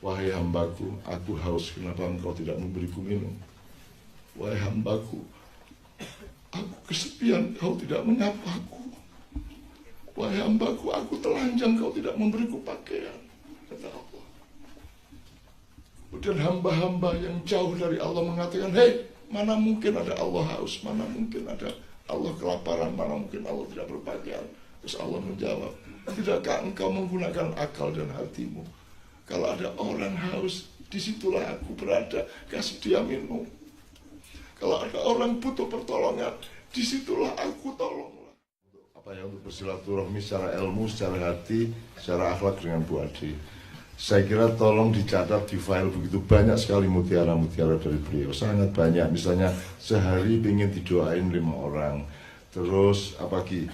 Wahai hambaku, aku haus, kenapa engkau tidak memberiku minum? Wahai hambaku, aku kesepian, kau tidak menyapaku. Wahai hambaku, aku telanjang, kau tidak memberiku pakaian, kata Allah. Kemudian hamba-hamba yang jauh dari Allah mengatakan, hei, mana mungkin ada Allah haus, mana mungkin ada Allah kelaparan, mana mungkin Allah tidak berpakaian. Terus Allah menjawab, tidakkah engkau menggunakan akal dan hatimu? Kalau ada orang haus, disitulah aku berada, kasih dia minum. Kalau ada orang butuh pertolongan, disitulah aku tolonglah. Apa ya, untuk bersilaturahmi secara ilmu, secara hati, secara akhlak dengan Bu Ade. Saya kira tolong dicatat di file, begitu banyak sekali mutiara-mutiara dari beliau, sangat banyak. Misalnya sehari ingin didoain 5 orang, terus apa lagi?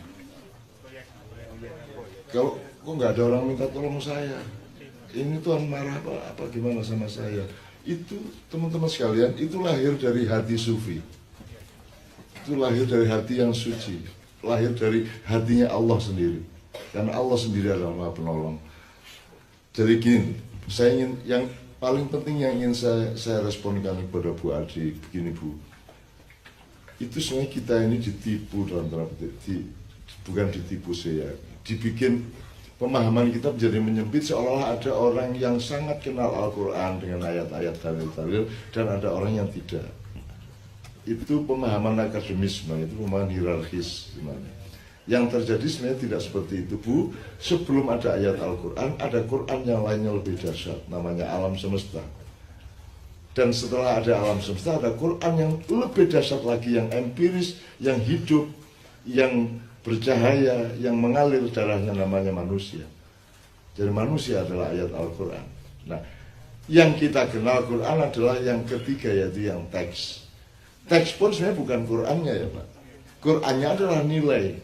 Kalau kok nggak ada orang minta tolong saya, ini Tuhan marah apa gimana sama saya? Itu teman-teman sekalian, itu lahir dari hati sufi, itu lahir dari hati yang suci, lahir dari hatinya Allah sendiri, karena Allah sendiri adalah Maha Penolong. Jadi gini, saya ingin, yang paling penting yang ingin saya responkan kepada Bu Ade, begini Bu, itu sebenarnya kita ini ditipu dalam tanda petik, bukan ditipu saya, dibikin pemahaman kita menjadi menyempit seolah-olah ada orang yang sangat kenal Al-Quran dengan ayat-ayat dalil-dalil dan ada orang yang tidak. Itu pemahaman akademisme, itu pemahaman hierarkis sebenarnya. Yang terjadi sebenarnya tidak seperti itu Bu. Sebelum ada ayat Al-Quran, ada Quran yang lainnya lebih dahsyat, namanya alam semesta. Dan setelah ada alam semesta, ada Quran yang lebih dahsyat lagi, yang empiris, yang hidup, yang bercahaya, yang mengalir darahnya, namanya manusia. Jadi manusia adalah ayat Al-Quran. Nah, yang kita kenal Quran adalah yang ketiga, yaitu yang teks. Teks pun sebenarnya bukan Qurannya ya Pak. Qurannya adalah nilai,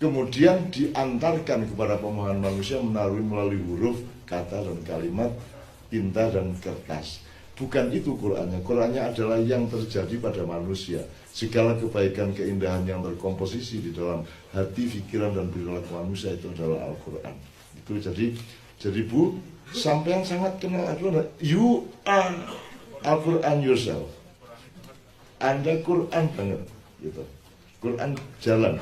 kemudian diantarkan kepada pemahaman manusia melalui huruf, kata dan kalimat, tinta dan kertas. Bukan itu Qurannya. Qurannya adalah yang terjadi pada manusia. Segala kebaikan, keindahan yang terkomposisi di dalam hati, pikiran, dan perilaku manusia itu adalah Al-Quran. Itu jadi Bu, sampai yang sangat kenal Al-Quran. You are Al-Quran yourself. Anda Quran banget, gitu. Quran jalan.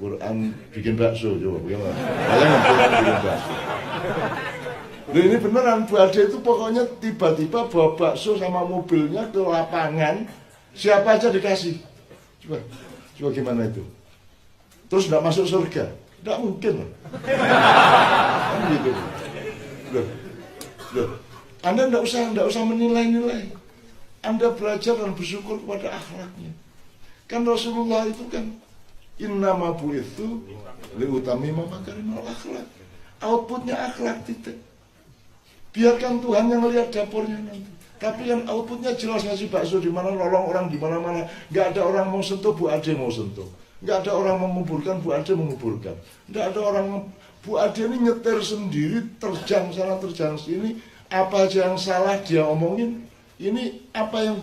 Quran bikin bakso, coba bagaimana? Bayangin Quran bikin bakso. Loh, ini beneran, Bu Ade itu pokoknya tiba-tiba bawa bakso sama mobilnya ke lapangan, siapa aja dikasih. Coba gimana itu? Terus nggak masuk surga? Nggak mungkin. Kan gitu. Loh. Anda nggak usah menilai-nilai. Anda belajar dan bersyukur kepada akhlaknya. Kan Rasulullah itu kan innama bu'itsu liutamima makarimal akhlak. Outputnya akhlak, titik. Biarkan Tuhan yang lihat dapurnya nanti. Tapi yang outputnya jelas, ngasih bakso di mana, nolong orang di mana-mana. Nggak ada orang mau sentuh, Bu Ade mau sentuh. Nggak ada orang menguburkan, Bu Ade menguburkan. Nggak ada orang, Bu Ade ini nyetir sendiri, terjang sana, terjang sini. Apa aja yang salah dia omongin. Ini apa yang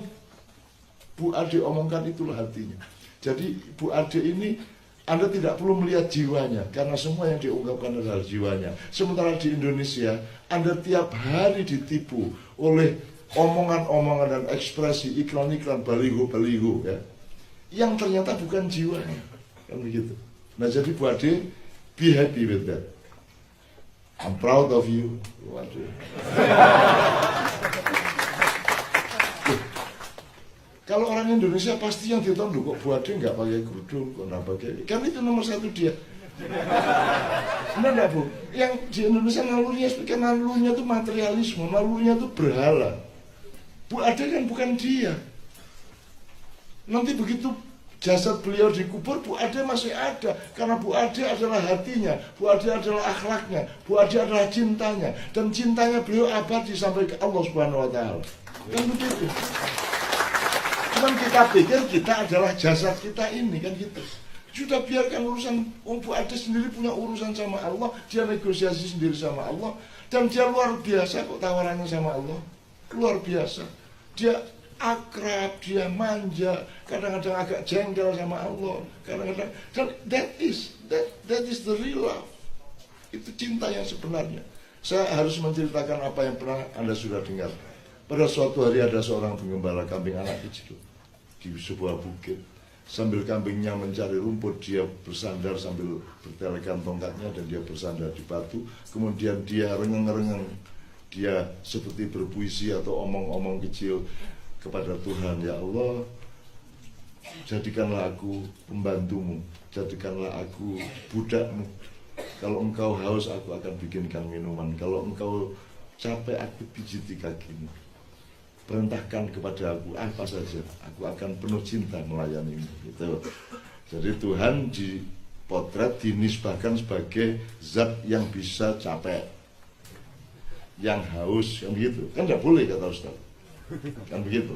Bu Ade omongkan, itulah hatinya. Jadi Bu Ade ini, Anda tidak perlu melihat jiwanya, karena semua yang diungkapkan adalah jiwanya. Sementara di Indonesia, Anda tiap hari ditipu oleh omongan-omongan dan ekspresi, iklan-iklan, baliho-baliho, ya, yang ternyata bukan jiwanya, kan begitu. Nah, jadi Bu Ade, be happy with that. I'm proud of you, Bu Ade. Kalau orang Indonesia pasti yang ditonton, kok Bu Ade nggak pakai kerudung, kok nggak pakai, kan itu nomor satu dia. Benar nggak Bu? Yang di Indonesia nalurinya itu materialisme, nalurinya itu berhala. Bu Ade kan bukan dia. Nanti begitu jasad beliau dikubur, Bu Ade masih ada, karena Bu Ade adalah hatinya, Bu Ade adalah akhlaknya, Bu Ade adalah cintanya, dan cintanya beliau abadi sampai ke Allah Subhanahu Wa Taala. Kan begitu. Cuman kita pikir kita adalah jasad kita ini, kan gitu. Sudah biarkan urusan, Bu Ade sendiri punya urusan sama Allah, dia negosiasi sendiri sama Allah, dan dia luar biasa kok tawarannya sama Allah, luar biasa. Dia akrab, dia manja, kadang-kadang agak jengkel sama Allah, kadang-kadang, dan that is the real love. Itu cinta yang sebenarnya. Saya harus menceritakan apa yang pernah Anda sudah dengar. Pada suatu hari ada seorang penggembala kambing anak kecil di sebuah bukit. Sambil kambingnya mencari rumput, dia bersandar sambil bertelekan tongkatnya dan dia bersandar di batu. Kemudian dia rengeng-rengeng, dia seperti berpuisi atau omong-omong kecil kepada Tuhan. Ya Allah, jadikanlah aku pembantumu, jadikanlah aku budakmu. Kalau engkau haus, aku akan bikinkan minuman. Kalau engkau capek, aku pijiti kakimu. Perintahkan kepada aku apa saja, aku akan penuh cinta melayanimu. Gitu. Jadi Tuhan dipotret, dinisbahkan sebagai zat yang bisa capek, yang haus, yang begitu. Kan tidak boleh kata Ustaz. Kan begitu.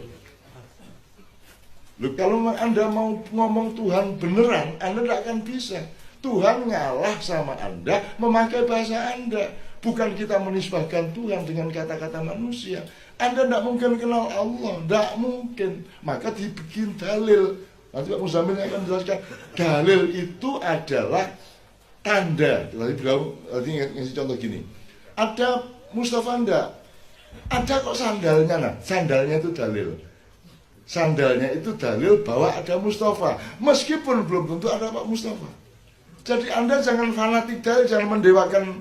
Loh, kalau Anda mau ngomong Tuhan beneran, Anda tidak akan bisa. Tuhan ngalah sama Anda memakai bahasa Anda. Bukan kita menisbahkan Tuhan dengan kata-kata manusia. Anda tidak mungkin kenal Allah, tidak mungkin. Maka dibikin dalil. Nanti Pak Muzamil akan menjelaskan. Dalil itu adalah tanda. Tadi beliau ngasih contoh gini. Ada Mustafa enggak? Ada kok sandalnya. Nah, sandalnya itu dalil. Sandalnya itu dalil bahwa ada Mustafa. Meskipun belum tentu ada Pak Mustafa. Jadi Anda jangan fanatik dalil, jangan mendewakan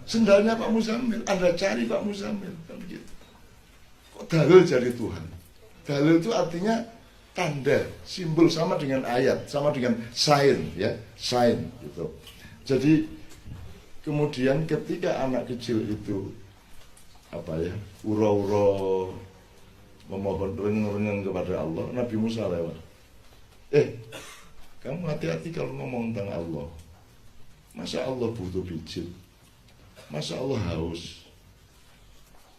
sandalnya Pak Muzamil. Anda cari Pak Muzamil. Kan begitu. Kok dalil jadi Tuhan? Dalil itu artinya tanda, simbol, sama dengan ayat, sama dengan sign, ya, sign gitu. Jadi kemudian ketika anak kecil itu ura-ura memohon rengeng-rengeng kepada Allah, Nabi Musa lewat. Kamu hati-hati kalau ngomong tentang Allah. Masa Allah butuh pijit? Masa Allah haus?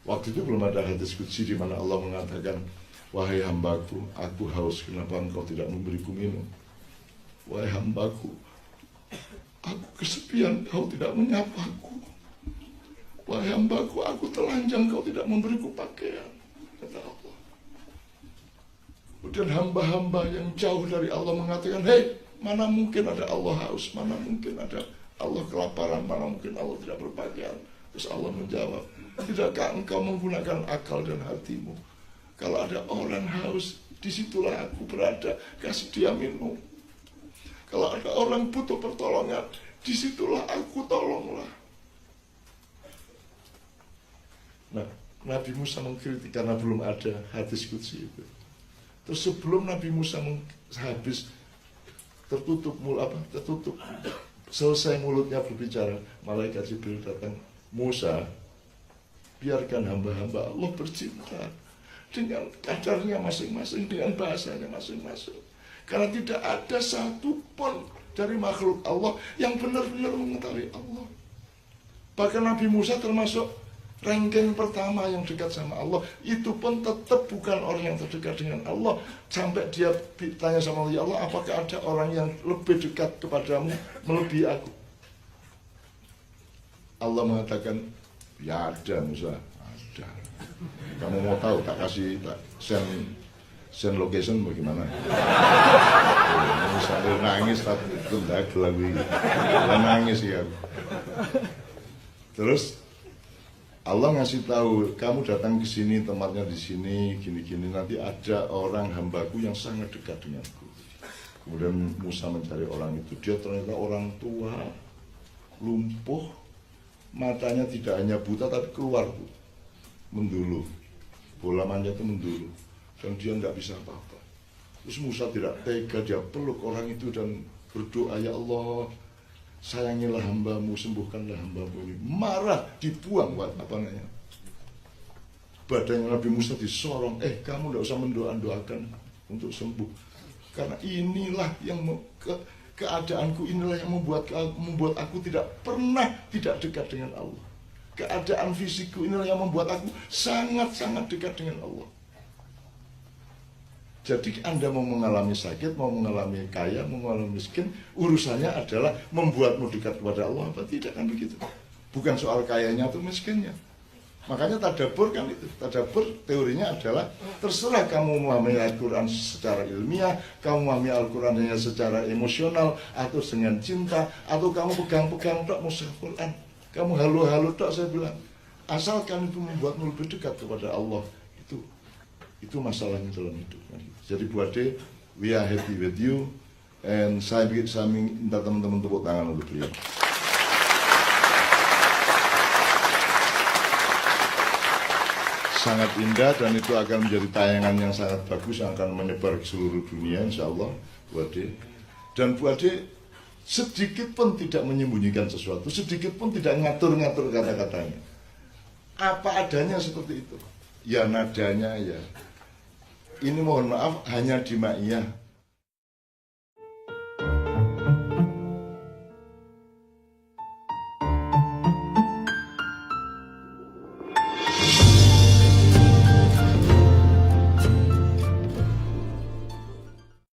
Waktu itu belum ada hadis qudsi di mana Allah mengatakan, wahai hambaku, aku haus, kenapa engkau tidak memberiku minum? Wahai hambaku, aku kesepian, kau tidak menyapaku. Wahai hambaku, aku telanjang, kau tidak memberiku pakaian. Kata Allah. Kemudian hamba-hamba yang jauh dari Allah mengatakan, hei, mana mungkin ada Allah haus, mana mungkin ada Allah kelaparan, mana mungkin Allah tidak berpakaian. Terus Allah menjawab, tidakkah engkau menggunakan akal dan hatimu? Kalau ada orang haus, disitulah aku berada, kasih dia minum. Kalau ada orang butuh pertolongan, disitulah aku tolonglah. Nah, Nabi Musa mengkritik karena belum ada hadis qudsi itu. Terus sebelum Nabi Musa habis tertutup selesai mulutnya berbicara, malaikat Jibril datang. Musa, biarkan hamba-hamba Allah bercinta dengan kadarnya masing-masing, dengan bahasanya masing-masing. Karena tidak ada satupun dari makhluk Allah yang benar-benar mengetahui Allah. Bahkan Nabi Musa termasuk ranking pertama yang dekat sama Allah. Itu pun tetap bukan orang yang terdekat dengan Allah. Sampai dia tanya sama Allah, ya Allah, apakah ada orang yang lebih dekat kepadamu melebihi aku? Allah mengatakan, ya ada Musa, ada. Kamu mau tahu, tak kasih send location bagaimana? Sambil nangis tapi itu tidak lagi, nangis ya. Terus Allah ngasih tahu, kamu datang ke sini, tempatnya di sini, gini-gini, nanti ada orang hambaku yang sangat dekat denganku. Kemudian Musa mencari orang itu, dia ternyata orang tua, lumpuh, matanya tidak hanya buta tapi keluar, mendulu, bola manja itu mendulu, dan dia tidak bisa apa-apa. Terus Musa tidak tega, dia peluk orang itu dan berdoa, ya Allah, sayangilah hambamu, sembuhkanlah hambamu ini. Marah, dibuang badannya Nabi Musa disorong. Kamu tidak usah mendoakan untuk sembuh, karena inilah yang keadaanku, inilah yang membuat aku tidak pernah tidak dekat dengan Allah. Keadaan fisikku inilah yang membuat aku sangat-sangat dekat dengan Allah. Jadi Anda mau mengalami sakit, mau mengalami kaya, mau mengalami miskin, urusannya adalah membuatmu dekat kepada Allah apa tidak, kan begitu. Bukan soal kayanya atau miskinnya. Makanya tadabbur kan itu. Tadabbur teorinya adalah terserah kamu memahami Al-Quran secara ilmiah, kamu memahami Al-Quran hanya secara emosional, atau dengan cinta, atau kamu pegang-pegang tak mushaf Quran. Kamu halo-halo tok, saya bilang. Asalkan itu membuatmu lebih dekat kepada Allah, itu masalahnya dalam hidup. Jadi Bu Ade, we are happy with you, and saya minta teman-teman tepuk tangan untuk beliau. Sangat indah, dan itu akan menjadi tayangan yang sangat bagus yang akan menyebar ke seluruh dunia, insya Allah, Bu Ade. Dan Bu Ade sedikit pun tidak menyembunyikan sesuatu, sedikit pun tidak ngatur-ngatur kata-katanya. Apa adanya seperti itu. Ya nadanya ya. Ini mohon maaf hanya di Maiyah